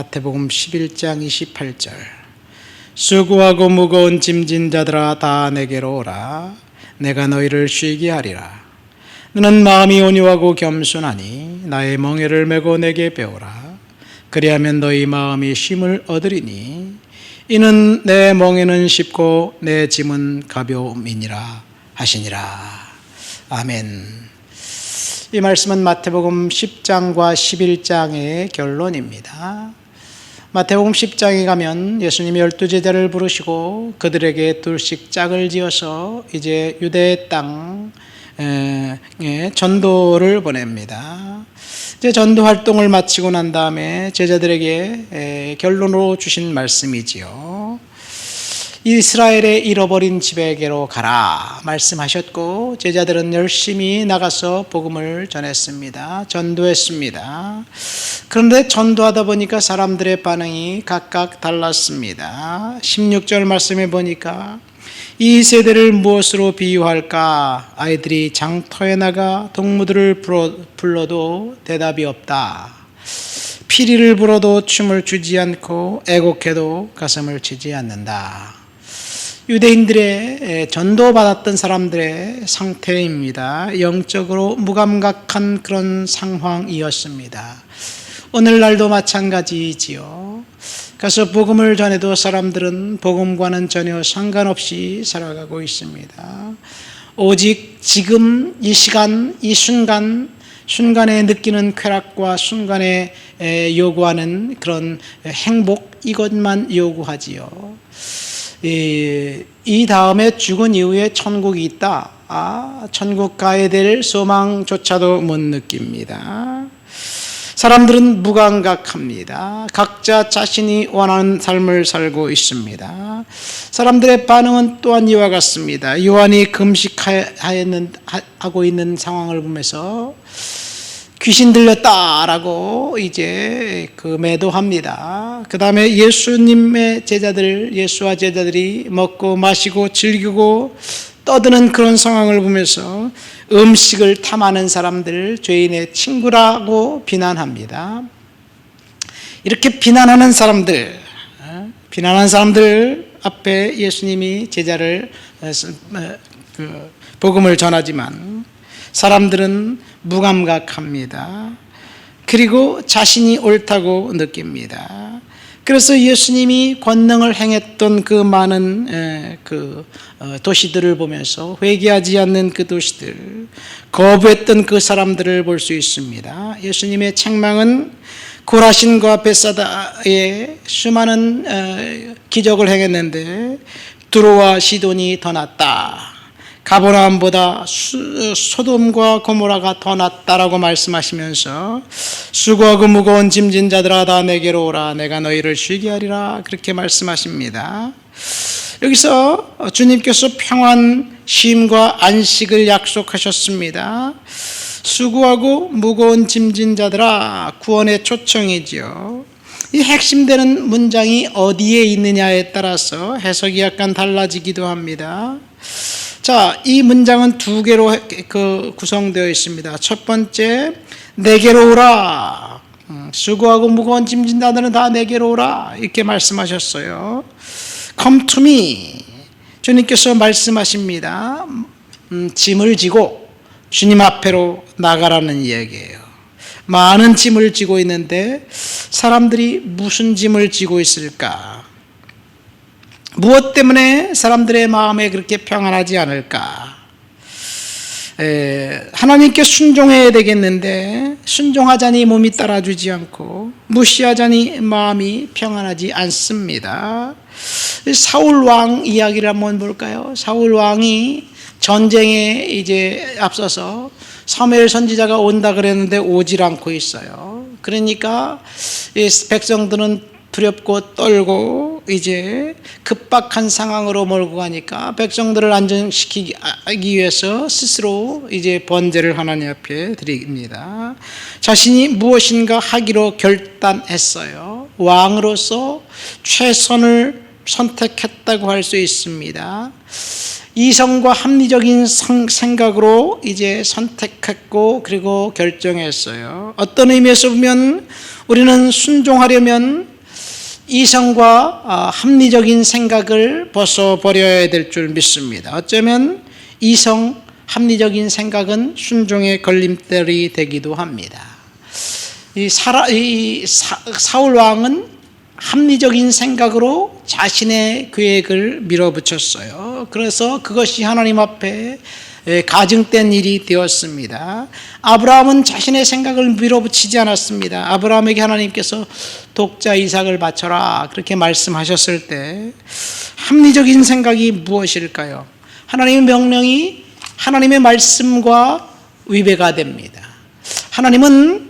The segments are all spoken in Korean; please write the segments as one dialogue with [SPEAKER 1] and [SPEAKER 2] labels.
[SPEAKER 1] 마태복음 11장 28절 수고하고 무거운 짐진 자들아 다 내게로 오라 내가 너희를 쉬게 하리라. 너는 마음이 온유하고 겸손하니 나의 멍에를 메고 내게 배우라. 그리하면 너희 마음이 쉼을 얻으리니 이는 내 멍에는 쉽고 내 짐은 가벼움이니라 하시니라. 아멘. 이 말씀은 마태복음 10장과 11장의 결론입니다. 마태복음 10장에 가면 예수님이 12제자를 부르시고 그들에게 둘씩 짝을 지어서 이제 유대 땅에 전도를 보냅니다. 이제 전도 활동을 마치고 난 다음에 제자들에게 결론으로 주신 말씀이지요. 이스라엘의 잃어버린 집에게로 가라 말씀하셨고 제자들은 열심히 나가서 복음을 전했습니다. 전도했습니다. 그런데 전도하다 보니까 사람들의 반응이 각각 달랐습니다. 16절 말씀에 보니까 이 세대를 무엇으로 비유할까? 아이들이 장터에 나가 동무들을 불러도 대답이 없다. 피리를 불어도 춤을 추지 않고 애곡해도 가슴을 치지 않는다. 유대인들의 전도받았던 사람들의 상태입니다. 영적으로 무감각한 그런 상황이었습니다. 오늘날도 마찬가지지요. 그래서 복음을 전해도 사람들은 복음과는 전혀 상관없이 살아가고 있습니다. 오직 지금 이 시간, 이 순간에 느끼는 쾌락과 순간에 요구하는 그런 행복, 이것만 요구하지요. 이 다음에 죽은 이후에 천국이 있다. 천국 가야 될 소망조차도 못 느낍니다. 사람들은 무감각합니다. 각자 자신이 원하는 삶을 살고 있습니다. 사람들의 반응은 또한 이와 같습니다. 요한이 금식하고 있는 상황을 보면서 귀신 들렸다라고 이제 매도합니다. 그 다음에 예수님의 제자들, 예수와 제자들이 먹고 마시고 즐기고 떠드는 그런 상황을 보면서 음식을 탐하는 사람들, 죄인의 친구라고 비난합니다. 이렇게 비난하는 사람들 앞에 예수님이 제자를 복음을 전하지만 사람들은 무감각합니다. 그리고 자신이 옳다고 느낍니다. 그래서 예수님이 권능을 행했던 그 많은 도시들을 보면서 회개하지 않는 그 도시들, 거부했던 그 사람들을 볼 수 있습니다. 예수님의 책망은 고라신과 벳사다에 수많은 기적을 행했는데 두로와 시돈이 더 낫다. 가버나움보다 소돔과 고모라가 더 낫다라고 말씀하시면서 수고하고 무거운 짐진 자들아 다 내게로 오라 내가 너희를 쉬게 하리라 그렇게 말씀하십니다. 여기서 주님께서 평안, 쉼과 안식을 약속하셨습니다. 수고하고 무거운 짐진 자들아 구원의 초청이죠. 이 핵심되는 문장이 어디에 있느냐에 따라서 해석이 약간 달라지기도 합니다. 자, 이 문장은 두 개로 구성되어 있습니다. 첫 번째, 내게로 오라. 수고하고 무거운 짐진 자들은 다 내게로 오라. 이렇게 말씀하셨어요. Come to me. 주님께서 말씀하십니다. 짐을 지고 주님 앞에로 나가라는 이야기예요. 많은 짐을 지고 있는데 사람들이 무슨 짐을 지고 있을까? 무엇 때문에 사람들의 마음에 그렇게 평안하지 않을까? 하나님께 순종해야 되겠는데 순종하자니 몸이 따라주지 않고 무시하자니 마음이 평안하지 않습니다. 사울 왕 이야기를 한번 볼까요? 사울 왕이 전쟁에 이제 앞서서 사무엘 선지자가 온다 그랬는데 오질 않고 있어요. 그러니까 백성들은 두렵고 떨고 이제 급박한 상황으로 몰고 가니까 백성들을 안정시키기 위해서 스스로 이제 번제를 하나님 앞에 드립니다. 자신이 무엇인가 하기로 결단했어요. 왕으로서 최선을 선택했다고 할 수 있습니다. 이성과 합리적인 생각으로 이제 선택했고 그리고 결정했어요. 어떤 의미에서 보면 우리는 순종하려면 이성과 합리적인 생각을 벗어버려야 될 줄 믿습니다. 어쩌면 이성, 합리적인 생각은 순종의 걸림돌이 되기도 합니다. 사울 왕은 합리적인 생각으로 자신의 계획을 밀어붙였어요. 그래서 그것이 하나님 앞에 가증된 일이 되었습니다. 아브라함은 자신의 생각을 밀어붙이지 않았습니다. 아브라함에게 하나님께서 독자 이삭을 바쳐라 그렇게 말씀하셨을 때 합리적인 생각이 무엇일까요? 하나님의 명령이 하나님의 말씀과 위배가 됩니다. 하나님은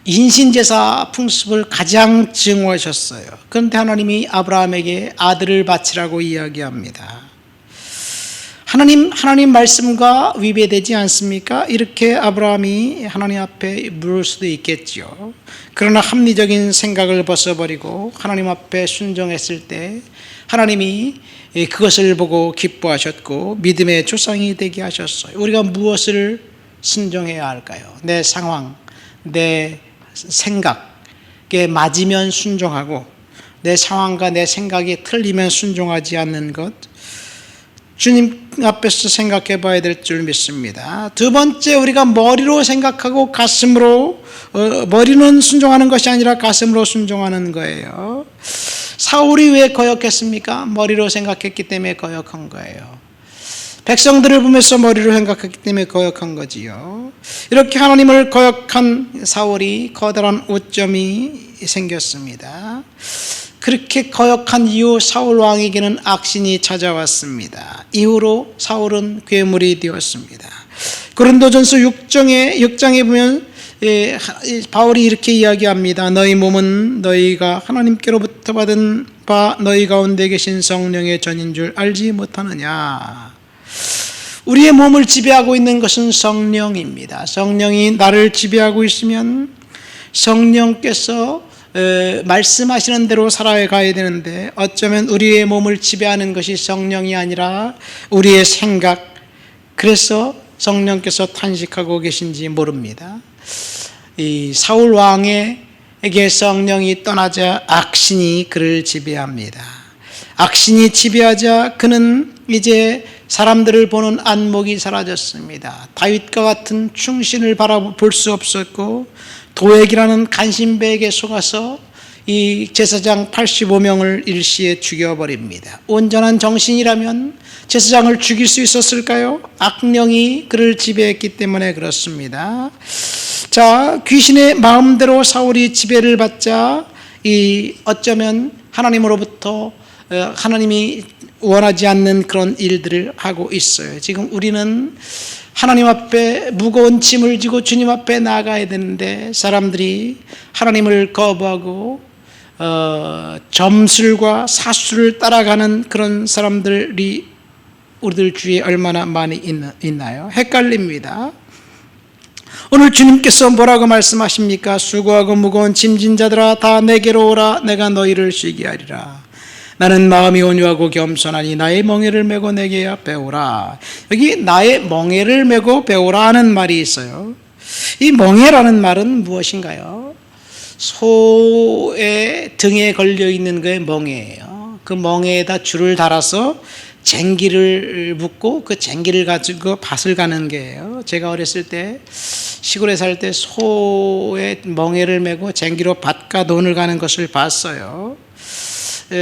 [SPEAKER 1] 인신제사 풍습을 가장 증오하셨어요. 그런데 하나님이 아브라함에게 아들을 바치라고 이야기합니다. 하나님 말씀과 위배되지 않습니까? 이렇게 아브라함이 하나님 앞에 물을 수도 있겠죠. 그러나 합리적인 생각을 벗어버리고 하나님 앞에 순종했을 때 하나님이 그것을 보고 기뻐하셨고 믿음의 조상이 되게 하셨어요. 우리가 무엇을 순종해야 할까요? 내 상황, 내 생각에 맞으면 순종하고 내 상황과 내 생각이 틀리면 순종하지 않는 것, 주님 앞에서 생각해 봐야 될 줄 믿습니다. 두 번째, 우리가 머리로 생각하고 가슴으로, 머리는 순종하는 것이 아니라 가슴으로 순종하는 거예요. 사울이 왜 거역했습니까? 머리로 생각했기 때문에 거역한 거예요. 백성들을 보면서 머리로 생각했기 때문에 거역한 거지요. 이렇게 하나님을 거역한 사울이 커다란 오점이 생겼습니다. 그렇게 거역한 이후 사울 왕에게는 악신이 찾아왔습니다. 이후로 사울은 괴물이 되었습니다. 고린도전서 6장에 보면 바울이 이렇게 이야기합니다. 너희 몸은 너희가 하나님께로부터 받은 바 너희 가운데 계신 성령의 전인 줄 알지 못하느냐. 우리의 몸을 지배하고 있는 것은 성령입니다. 성령이 나를 지배하고 있으면 성령께서 말씀하시는 대로 살아가야 되는데 어쩌면 우리의 몸을 지배하는 것이 성령이 아니라 우리의 생각, 그래서 성령께서 탄식하고 계신지 모릅니다. 이 사울 왕에게 성령이 떠나자 악신이 그를 지배합니다. 악신이 지배하자 그는 이제 사람들을 보는 안목이 사라졌습니다. 다윗과 같은 충신을 바라볼 수 없었고 도액이라는 간신배에게 속아서 이 제사장 85명을 일시에 죽여버립니다. 온전한 정신이라면 제사장을 죽일 수 있었을까요? 악령이 그를 지배했기 때문에 그렇습니다. 자, 귀신의 마음대로 사울이 지배를 받자 어쩌면 하나님으로부터 하나님이 원하지 않는 그런 일들을 하고 있어요. 지금 우리는 하나님 앞에 무거운 짐을 지고 주님 앞에 나아가야 되는데 사람들이 하나님을 거부하고 점술과 사수를 따라가는 그런 사람들이 우리들 주위에 얼마나 많이 있나요? 헷갈립니다. 오늘 주님께서 뭐라고 말씀하십니까? 수고하고 무거운 짐진 자들아 다 내게로 오라. 내가 너희를 쉬게 하리라. 나는 마음이 온유하고 겸손하니 나의 멍에를 메고 내게 배우라. 여기 나의 멍에를 메고 배우라 하는 말이 있어요. 이 멍에라는 말은 무엇인가요? 소의 등에 걸려있는 게 멍에예요. 그 멍에에다 줄을 달아서 쟁기를 묶고 그 쟁기를 가지고 밭을 가는 게예요. 제가 어렸을 때 시골에 살 때 소의 멍에를 메고 쟁기로 밭과 논을 가는 것을 봤어요.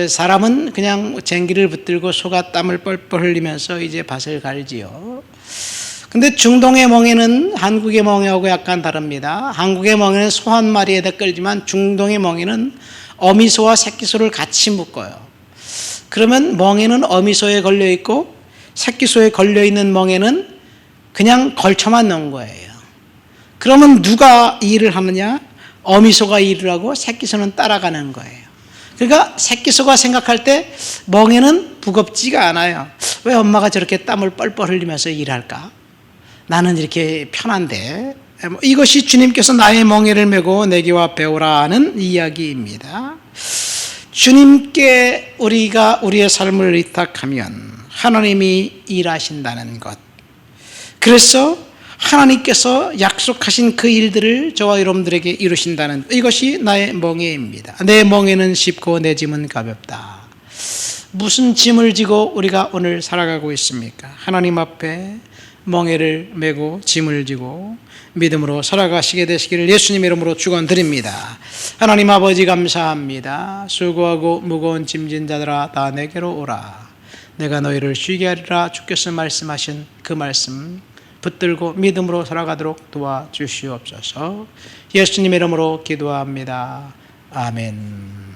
[SPEAKER 1] 사람은 그냥 쟁기를 붙들고 소가 땀을 뻘뻘 흘리면서 이제 밭을 갈지요. 근데 중동의 멍에는 한국의 멍에하고 약간 다릅니다. 한국의 멍에는 소 한 마리에다 끌지만 중동의 멍에는 어미소와 새끼소를 같이 묶어요. 그러면 멍에는 어미소에 걸려있고 새끼소에 걸려있는 멍에는 그냥 걸쳐만 놓은 거예요. 그러면 누가 일을 하느냐? 어미소가 일을 하고 새끼소는 따라가는 거예요. 그러니까 새끼소가 생각할 때 멍에는 무겁지가 않아요. 왜 엄마가 저렇게 땀을 뻘뻘 흘리면서 일할까? 나는 이렇게 편한데. 이것이 주님께서 나의 멍에를 메고 내게와 배우라 하는 이야기입니다. 주님께 우리가 우리의 삶을 의탁하면 하나님이 일하신다는 것. 그래서 하나님께서 약속하신 그 일들을 저와 여러분들에게 이루신다는 이것이 나의 멍에입니다. 내 멍에는 쉽고 내 짐은 가볍다. 무슨 짐을 지고 우리가 오늘 살아가고 있습니까? 하나님 앞에 멍에를 메고 짐을 지고 믿음으로 살아가시게 되시기를 예수님 이름으로 축원드립니다. 하나님 아버지 감사합니다. 수고하고 무거운 짐진 자들아 다 내게로 오라. 내가 너희를 쉬게 하리라. 주께서 말씀하신 그 말씀 붙들고 믿음으로 살아가도록 도와주시옵소서. 예수님 이름으로 기도합니다. 아멘.